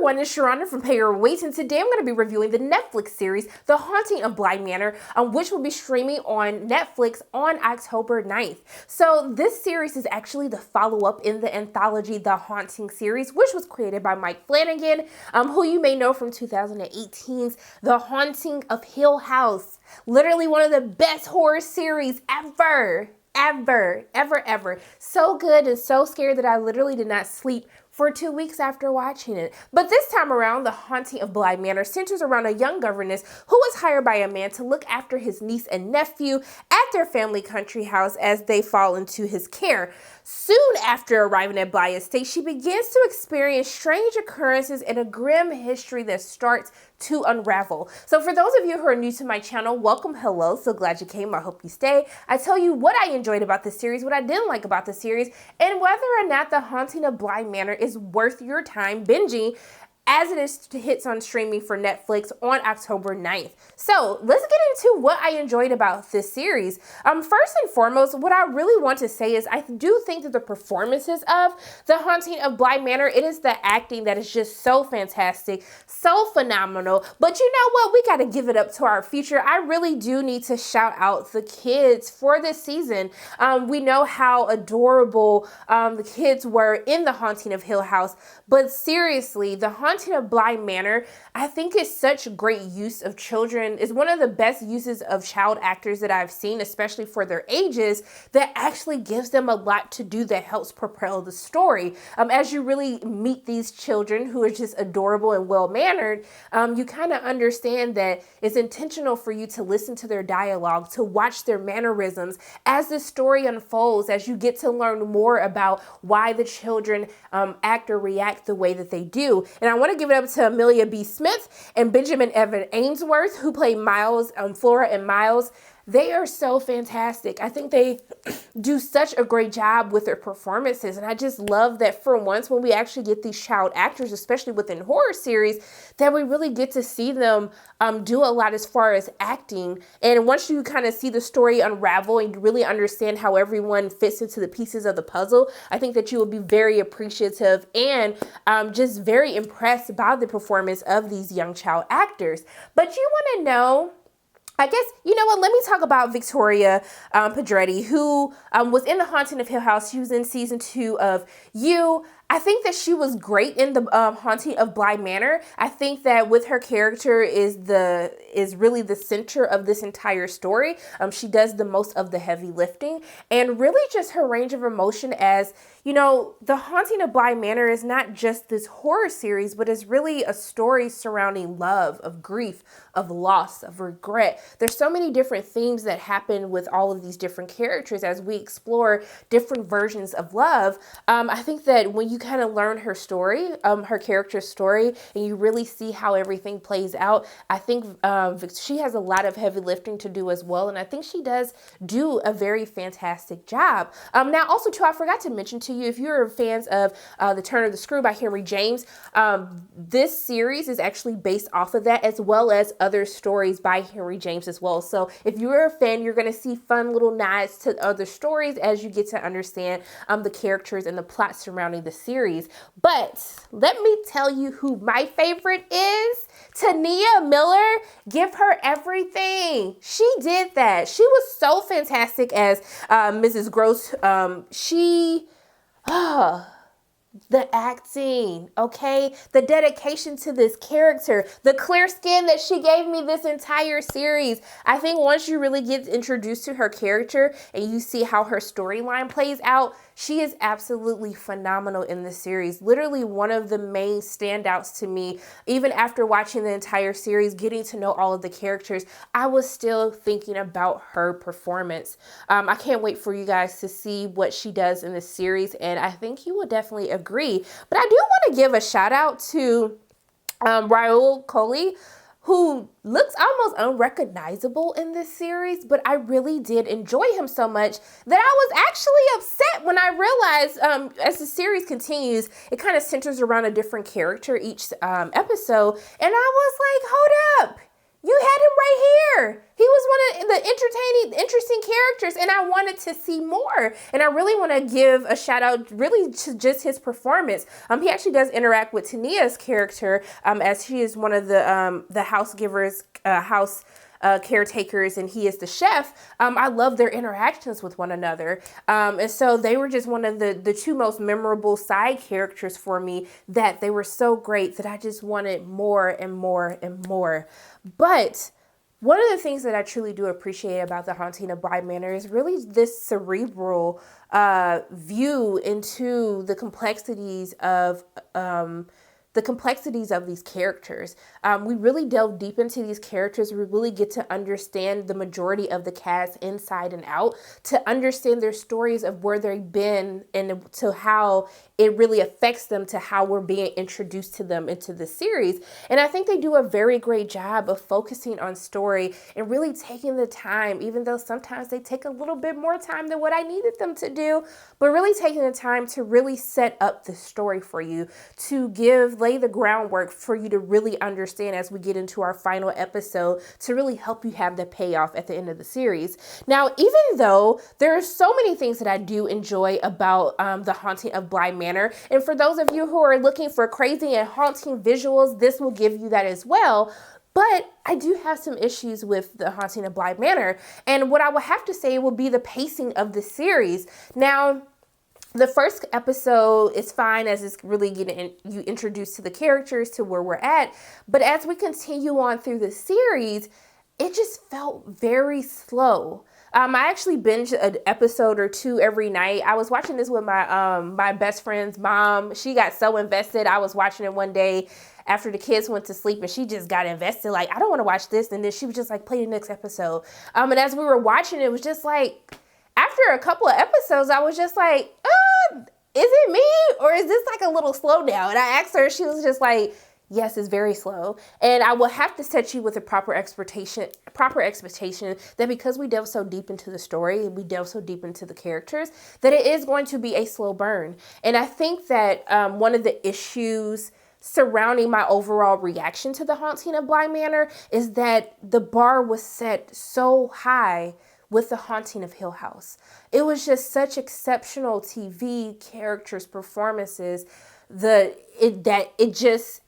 everyone, it's Sharonda from Pay Your Weight, and today I'm going to be reviewing the Netflix series, The Haunting of Bly Manor, which will be streaming on Netflix on October 9th. So this series is actually the follow-up in the anthology, The Haunting series, which was created by Mike Flanagan, who you may know from 2018's The Haunting of Hill House. Literally one of the best horror series ever. Ever. So good and so scared that I literally did not sleep for 2 weeks after watching it. But this time around, The Haunting of Bly Manor centers around a young governess who was hired by a man to look after his niece and nephew at their family country house as they fall into his care. Soon after arriving at Bly Estate, she begins to experience strange occurrences and a grim history that starts to unravel. So for those of you who are new to my channel, welcome, hello, so glad you came, I hope you stay. I tell you what I enjoyed about the series, what I didn't like about the series, and whether or not The Haunting of Bly Manor is worth your time binging as it is hits on streaming for Netflix on October 9th. So let's get into what I enjoyed about this series. First and foremost, what I really want to say is I do think that the performances of The Haunting of Bly Manor, it is the acting that is just so fantastic, so phenomenal. But you know what? We got to give it up to our feature. I really do need to shout out the kids for this season. We know how adorable the kids were in The Haunting of Hill House, but seriously, The Haunting of Bly Manor, I think is such great use of children. Is one of the best uses of child actors that I've seen, especially for their ages, that actually gives them a lot to do that helps propel the story. As you really meet these children who are just adorable and well-mannered, you kind of understand that it's intentional for you to listen to their dialogue, to watch their mannerisms as the story unfolds, as you get to learn more about why the children act or react the way that they do. And I want to give it up to Amelia B. Smith and Benjamin Evan Ainsworth, who play Miles, Flora and Miles. They are so fantastic. I think they do such a great job with their performances. And I just love that for once when we actually get these child actors, especially within horror series, that we really get to see them do a lot as far as acting. And once you kind of see the story unravel and you really understand how everyone fits into the pieces of the puzzle, I think that you will be very appreciative and just very impressed by the performance of these young child actors. But you want to know, I guess, you know what, let me talk about Victoria Pedretti, who was in The Haunting of Hill House. She was in season 2 of You. I think that she was great in the Haunting of Bly Manor. I think that with her character is really the center of this entire story. She does the most of the heavy lifting, and really just her range of emotion as, you know, The Haunting of Bly Manor is not just this horror series, but is really a story surrounding love, of grief, of loss, of regret. There's so many different themes that happen with all of these different characters as we explore different versions of love. I think that when you kind of learn her story, her character's story, and you really see how everything plays out, I think she has a lot of heavy lifting to do as well, and I think she does do a very fantastic job. Now, also, too, I forgot to mention to you, if you're fans of The Turn of the Screw by Henry James, this series is actually based off of that, as well as other stories by Henry James as well. So if you're a fan, you're going to see fun little nods to other stories as you get to understand the characters and the plot surrounding the series. But let me tell you who my favorite is. Tanisha Miller. Give her everything. She did that. She was so fantastic as Mrs. Gross. The acting, okay? The dedication to this character, the clear skin that she gave me this entire series. I think once you really get introduced to her character and you see how her storyline plays out, she is absolutely phenomenal in this series. Literally one of the main standouts to me. Even after watching the entire series, getting to know all of the characters, I was still thinking about her performance. I can't wait for you guys to see what she does in this series, and I think you will definitely agree. But I do want to give a shout out to Raoul Coley, who looks almost unrecognizable in this series, but I really did enjoy him so much that I was actually upset when I realized as the series continues, it kind of centers around a different character each episode, and I was like, hold up. You had him right here. He was one of the interesting characters, and I wanted to see more. And I really want to give a shout out really to just his performance. He actually does interact with Tania's character, as she is one of the house givers, caretakers, and he is the chef. I love their interactions with one another. And so they were just one of the two most memorable side characters for me, that they were so great that I just wanted more and more and more. But one of the things that I truly do appreciate about The Haunting of Bly Manor is really this cerebral view into the complexities of these characters. We really delve deep into these characters. We really get to understand the majority of the cast inside and out, to understand their stories of where they've been and to how it really affects them, to how we're being introduced to them into the series. And I think they do a very great job of focusing on story and really taking the time, even though sometimes they take a little bit more time than what I needed them to do, but really taking the time to really set up the story for you, to lay the groundwork for you to really understand as we get into our final episode, to really help you have the payoff at the end of the series. Now, even though there are so many things that I do enjoy about The Haunting of Bly Manor, and for those of you who are looking for crazy and haunting visuals, this will give you that as well. But I do have some issues with The Haunting of Bly Manor, and what I will have to say will be the pacing of the series. Now, the first episode is fine as it's really getting you introduced to the characters, to where we're at. But as we continue on through the series, it just felt very slow. I actually binge an episode or two every night. I was watching this with my best friend's mom. She got so invested. I was watching it one day after the kids went to sleep, and she just got invested. Like, I don't want to watch this. And then she was just like, play the next episode. And as we were watching, it was just like, after a couple of episodes, I was just like, is it me, or is this like a little slow now? And I asked her, she was just like, yes, it's very slow. And I will have to set you with a proper expectation that because we delve so deep into the story and we delve so deep into the characters, that it is going to be a slow burn. And I think that one of the issues surrounding my overall reaction to The Haunting of Bly Manor is that the bar was set so high with The Haunting of Hill House. It was just such exceptional TV characters, performances,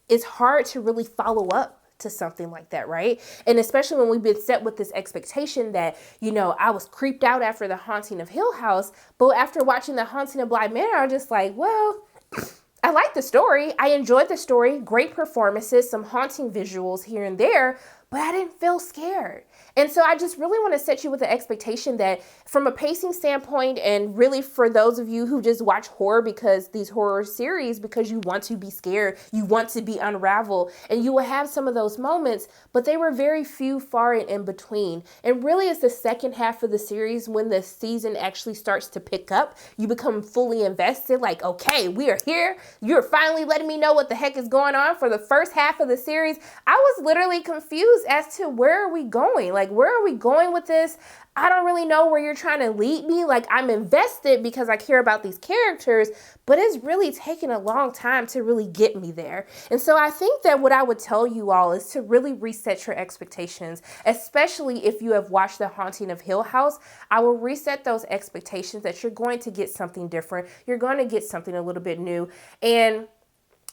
it's hard to really follow up to something like that, right? And especially when we've been set with this expectation that, I was creeped out after The Haunting of Hill House, but after watching The Haunting of Bly Manor, I'm just like, well, I like the story. I enjoyed the story. Great performances, some haunting visuals here and there, but I didn't feel scared. And so I just really want to set you with the expectation that from a pacing standpoint, and really for those of you who just watch horror because these horror series, because you want to be scared, you want to be unraveled, and you will have some of those moments, but they were very few, far and in between. And really it's the second half of the series when the season actually starts to pick up. You become fully invested, like, okay, we are here. You're finally letting me know what the heck is going on. For the first half of the series, I was literally confused as to where are we going? Like, where are we going with this? I don't really know where you're trying to lead me. Like, I'm invested because I care about these characters, but it's really taken a long time to really get me there. And so I think that what I would tell you all is to really reset your expectations, especially if you have watched The Haunting of Hill House. I will reset those expectations that you're going to get something different. You're going to get something a little bit new. And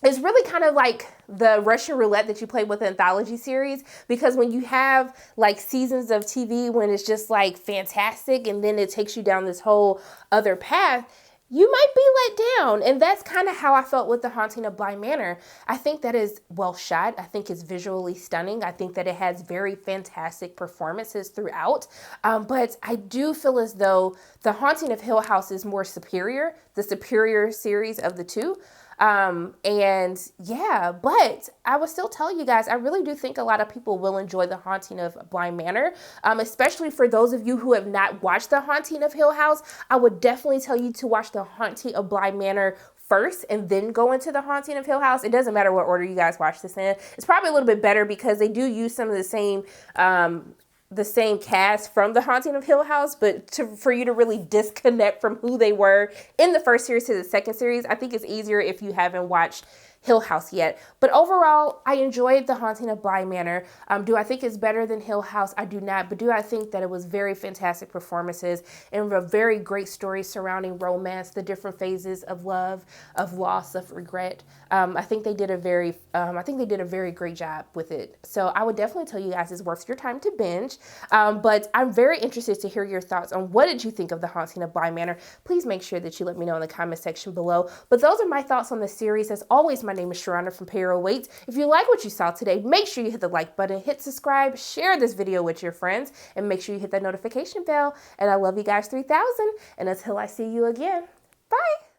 it's really kind of like the Russian roulette that you play with an anthology series, because when you have like seasons of TV when it's just like fantastic and then it takes you down this whole other path, you might be let down. And that's kind of how I felt with The Haunting of Bly Manor. I think that is well shot. I think it's visually stunning. I think that it has very fantastic performances throughout. But I do feel as though The Haunting of Hill House is more superior, the superior series of the two. And yeah, but I will still tell you guys, I really do think a lot of people will enjoy The Haunting of Bly Manor, especially for those of you who have not watched The Haunting of Hill House. I would definitely tell you to watch The Haunting of Bly Manor first and then go into The Haunting of Hill House. It doesn't matter what order you guys watch this in. It's probably a little bit better because they do use some of the same cast from The Haunting of Hill House, but for you to really disconnect from who they were in the first series to the second series, I think it's easier if you haven't watched Hill House yet. But overall, I enjoyed The Haunting of Bly Manor. Do I think it's better than Hill House? I do not. But do I think that it was very fantastic performances and a very great story surrounding romance, the different phases of love, of loss, of regret. I think they did a very great job with it. So I would definitely tell you guys it's worth your time to binge. But I'm very interested to hear your thoughts on what did you think of The Haunting of Bly Manor. Please make sure that you let me know in the comment section below. But those are my thoughts on the series. As always, my name is Sharonda from Pedretti Waits. If you like what you saw today, make sure you hit the like button, hit subscribe, share this video with your friends, and make sure you hit that notification bell. And I love you guys 3000. And until I see you again, bye.